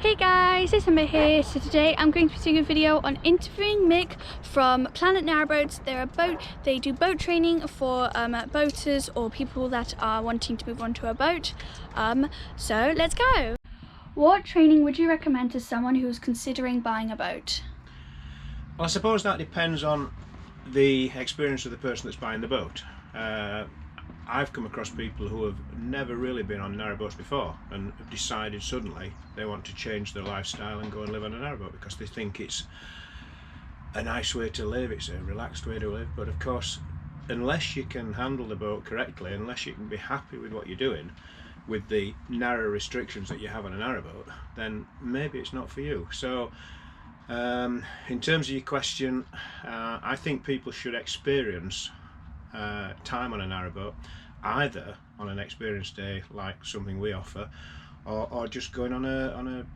Hey guys, it's Emma here. So today I'm going to be doing a video on interviewing Mick from Planet Narrowboats. They do boat training for boaters or people that are wanting to move onto a boat. So let's go. What training would you recommend to someone who's considering buying a boat? Well, I suppose that depends on the experience of the person that's buying the boat. I've come across people who have never really been on narrowboats before and have decided suddenly they want to change their lifestyle and go and live on a narrowboat because they think it's a nice way to live, it's a relaxed way to live. But of course, unless you can handle the boat correctly, unless you can be happy with what you're doing with the narrow restrictions that you have on a narrowboat, then maybe it's not for you. So in terms of your question, I think people should experience time on a narrowboat, either on an experience day like something we offer, or just going on a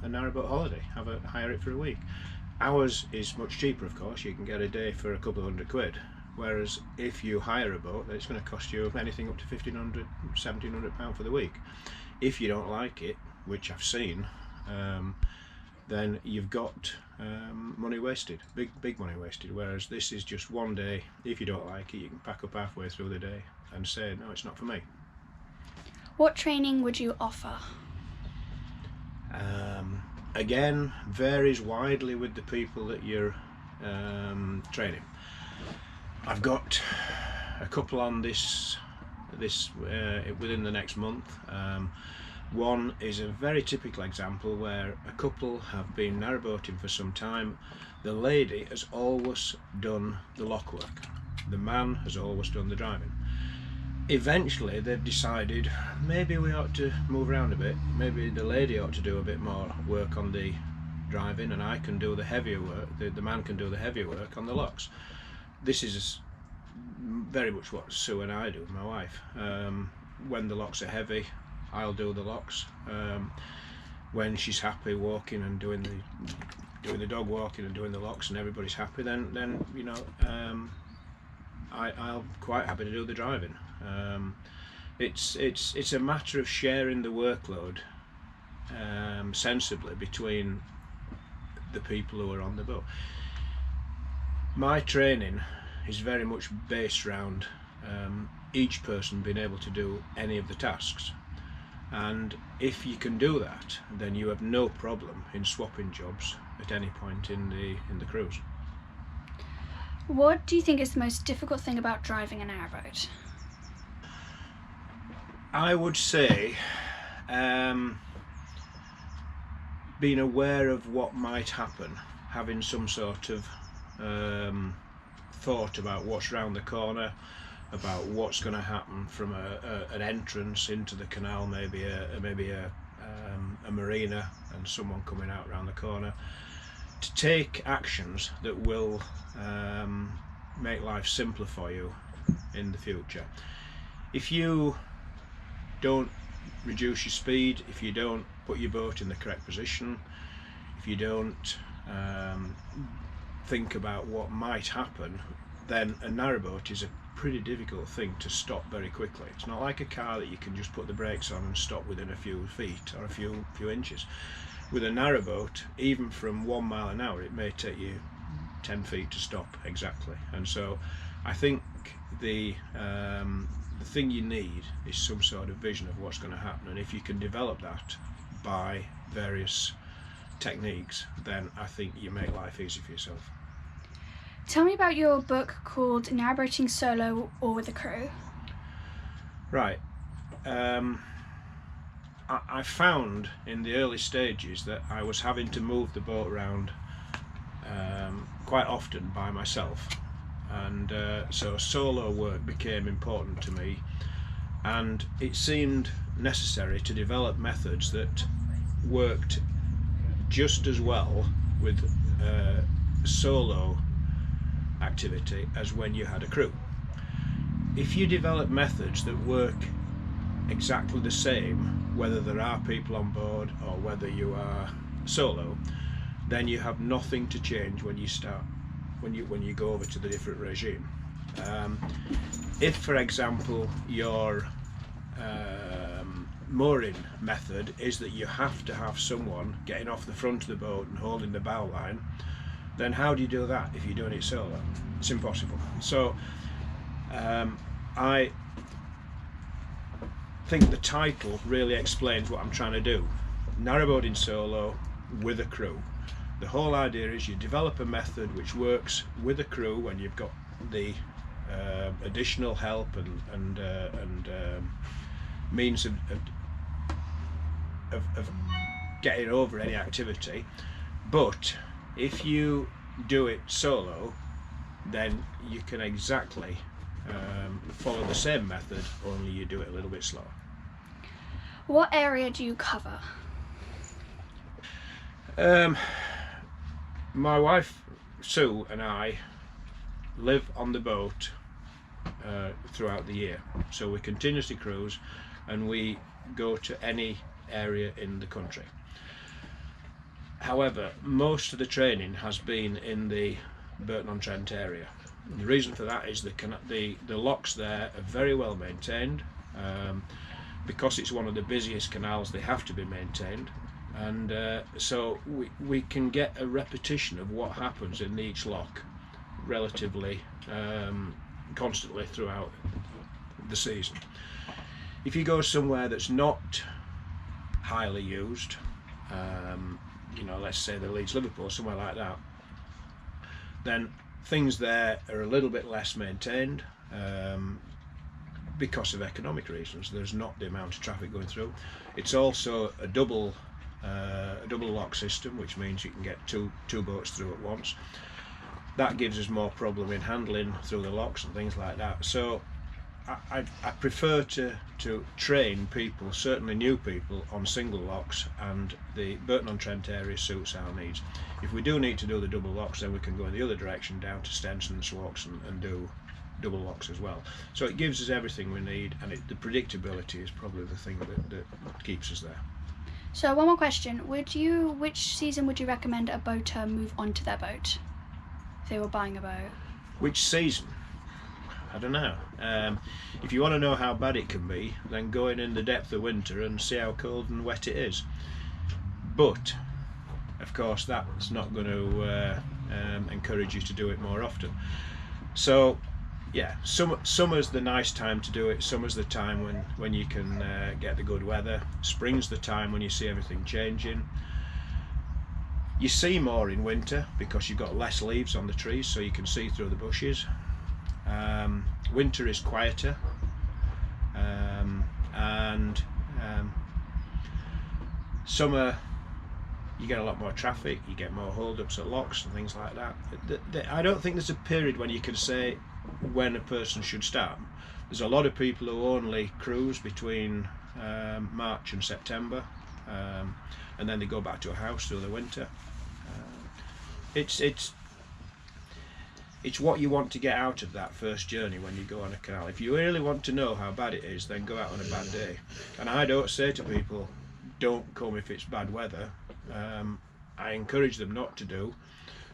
narrowboat holiday, hire it for a week. Ours is much cheaper, of course. You can get a day for a couple of £100, whereas if you hire a boat, it's going to cost you anything up to £1,500, £1,700 for the week. If you don't like it, which I've seen, then you've got money wasted, big money wasted. Whereas this is just one day. If you don't like it, you can pack up halfway through the day and say, no, it's not for me. What training would you offer? Again, varies widely with the people that you're training. I've got a couple on this within the next month. One is a very typical example where a couple have been narrowboating for some time. The lady has always done the lock work. The man has always done the driving. Eventually they've decided maybe we ought to move around a bit. Maybe the lady ought to do a bit more work on the driving and I can do the heavier work. The man can do the heavier work on the locks. This is very much what Sue and I do, my wife. When the locks are heavy, I'll do the locks. When she's happy walking and doing the dog walking and doing the locks and everybody's happy, then you know, I'll quite happy to do the driving. It's a matter of sharing the workload sensibly between the people who are on the boat. My training is very much based around each person being able to do any of the tasks. And if you can do that, then you have no problem in swapping jobs at any point in the cruise. What do you think is the most difficult thing about driving a narrowboat? I would say being aware of what might happen, having some sort of thought about what's round the corner, about what's going to happen from an entrance into the canal, maybe a marina and someone coming out around the corner, to take actions that will make life simpler for you in the future. If you don't reduce your speed, if you don't put your boat in the correct position, if you don't think about what might happen, then a narrowboat is a pretty difficult thing to stop very quickly. It's not like a car that you can just put the brakes on and stop within a few feet or a few inches. With a narrowboat, even from 1 mile an hour, it may take you 10 feet to stop exactly. And so I think the thing you need is some sort of vision of what's going to happen, and if you can develop that by various techniques, then I think you make life easy for yourself. Tell me about your book called Narrating Solo or with a Crew. Right. I found in the early stages that I was having to move the boat around quite often by myself, and so solo work became important to me, and it seemed necessary to develop methods that worked just as well with solo activity as when you had a crew. If you develop methods that work exactly the same whether there are people on board or whether you are solo, then you have nothing to change when you go over to the different regime. If, for example, you're mooring method is that you have to have someone getting off the front of the boat and holding the bow line, then how do you do that if you're doing it solo? It's impossible. So I think the title really explains what I'm trying to do. Narrowboating solo with a crew. The whole idea is you develop a method which works with a crew when you've got the additional help and means of getting over any activity. But if you do it solo, then you can exactly follow the same method, only you do it a little bit slower. What area do you cover? My wife Sue and I live on the boat throughout the year, so we continuously cruise and we go to any area in the country. However, most of the training has been in the Burton-on-Trent area. And the reason for that is the locks there are very well maintained. Because it's one of the busiest canals, they have to be maintained, and so we can get a repetition of what happens in each lock relatively constantly throughout the season. If you go somewhere that's not highly used, you know, let's say the Leeds Liverpool, somewhere like that, then things there are a little bit less maintained because of economic reasons. There's not the amount of traffic going through. It's also a double lock system, which means you can get two boats through at once. That gives us more problem in handling through the locks and things like that. So I prefer to train people, certainly new people, on single locks, and the Burton-on-Trent area suits our needs. If we do need to do the double locks, then we can go in the other direction down to Stenson and Swalks and do double locks as well. So it gives us everything we need, and the predictability is probably the thing that keeps us there. So one more question, which season would you recommend a boater move onto their boat if they were buying a boat? Which season? I don't know. If you want to know how bad it can be, then go in the depth of winter and see how cold and wet it is. But of course that's not going to encourage you to do it more often. So yeah, summer's the nice time to do it. Summer's the time when you can get the good weather. Spring's the time when you see everything changing. You see more in winter because you've got less leaves on the trees, so you can see through the bushes. Winter is quieter, and summer you get a lot more traffic, you get more hold-ups at locks and things like that. I don't think there's a period when you can say when a person should start. There's a lot of people who only cruise between March and September, and then they go back to a house through the winter. It's what you want to get out of that first journey when you go on a canal. If you really want to know how bad it is, then go out on a bad day. And I don't say to people, don't come if it's bad weather. I encourage them not to do.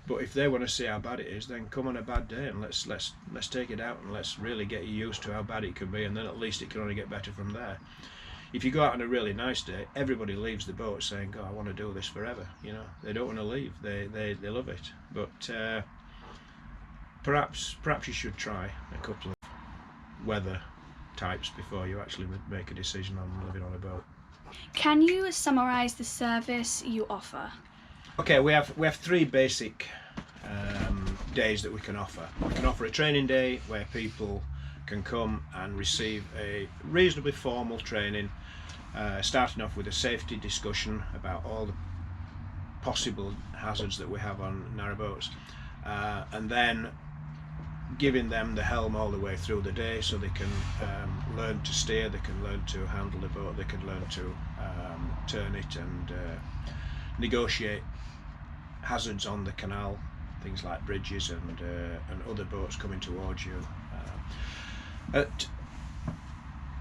But if they want to see how bad it is, then come on a bad day and let's take it out and let's really get you used to how bad it can be, and then at least it can only get better from there. If you go out on a really nice day, everybody leaves the boat saying, "God, I want to do this forever." You know, they don't want to leave. They love it. But perhaps you should try a couple of weather types before you actually make a decision on living on a boat. Can you summarise the service you offer? Okay, we have three basic days that we can offer. We can offer a training day where people can come and receive a reasonably formal training, starting off with a safety discussion about all the possible hazards that we have on narrowboats, and then giving them the helm all the way through the day so they can learn to steer, they can learn to handle the boat, they can learn to turn it and negotiate hazards on the canal, things like bridges and other boats coming towards you. At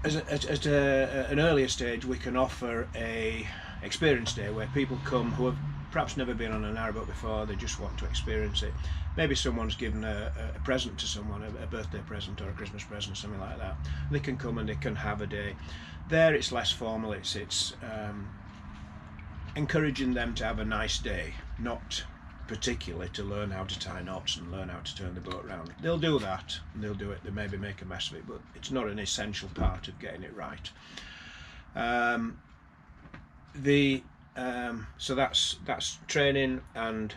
an earlier stage, we can offer a experience day where people come who have perhaps never been on a narrowboat before, they just want to experience it. Maybe someone's given a present to someone, a birthday present or a Christmas present, something like that. They can come and they can have a day. There it's less formal, it's encouraging them to have a nice day, not particularly to learn how to tie knots and learn how to turn the boat round. They'll do that, and they'll do it, they maybe make a mess of it, but it's not an essential part of getting it right. So that's training and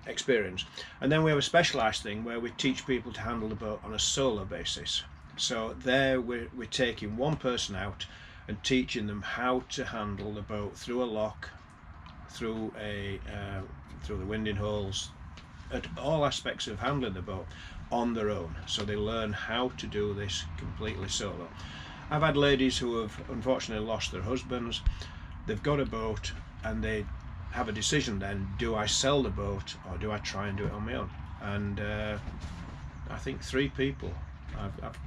experience. And then we have a specialised thing where we teach people to handle the boat on a solo basis. So there we're taking one person out and teaching them how to handle the boat through a lock, through the winding holes, at all aspects of handling the boat on their own. So they learn how to do this completely solo. I've had ladies who have unfortunately lost their husbands. They've got a boat and they have a decision then, do I sell the boat or do I try and do it on my own? And I think 3 people I've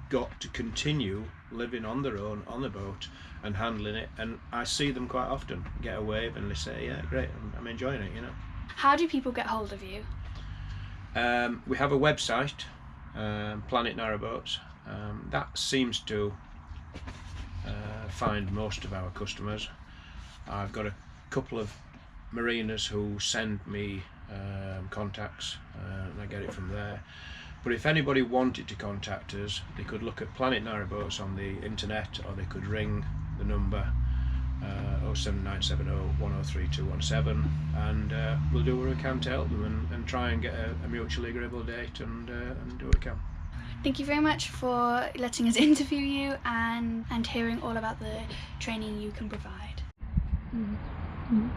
got to continue living on their own on the boat and handling it, and I see them quite often get a wave and they say, yeah, great, I'm enjoying it, you know. How do people get hold of you? We have a website, Planet Narrowboats. That seems to find most of our customers. I've got a couple of marinas who send me contacts, and I get it from there. But if anybody wanted to contact us, they could look at Planet Narrowboats on the internet, or they could ring the number 07970 103 217, and we'll do what we can to help them and try and get a mutually agreeable date and do what we can. Thank you very much for letting us interview you and hearing all about the training you can provide. Mm-hmm.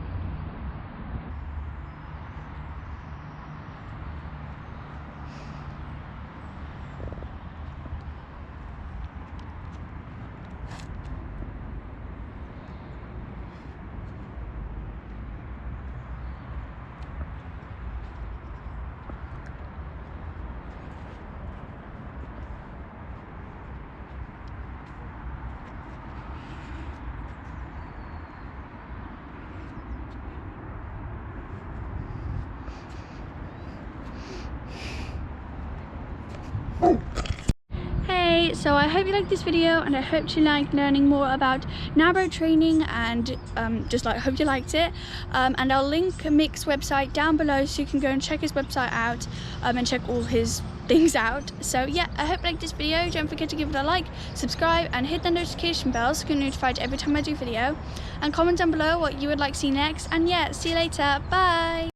Hey, so I hope you liked this video and I hope you liked learning more about narrowboat training, and I hope you liked it. And I'll link Mick's website down below so you can go and check his website out and check all his things out. So yeah, I hope you liked this video. Don't forget to give it a like, subscribe and hit the notification bell so you can get notified every time I do a video, and comment down below what you would like to see next. And yeah, see you later, bye.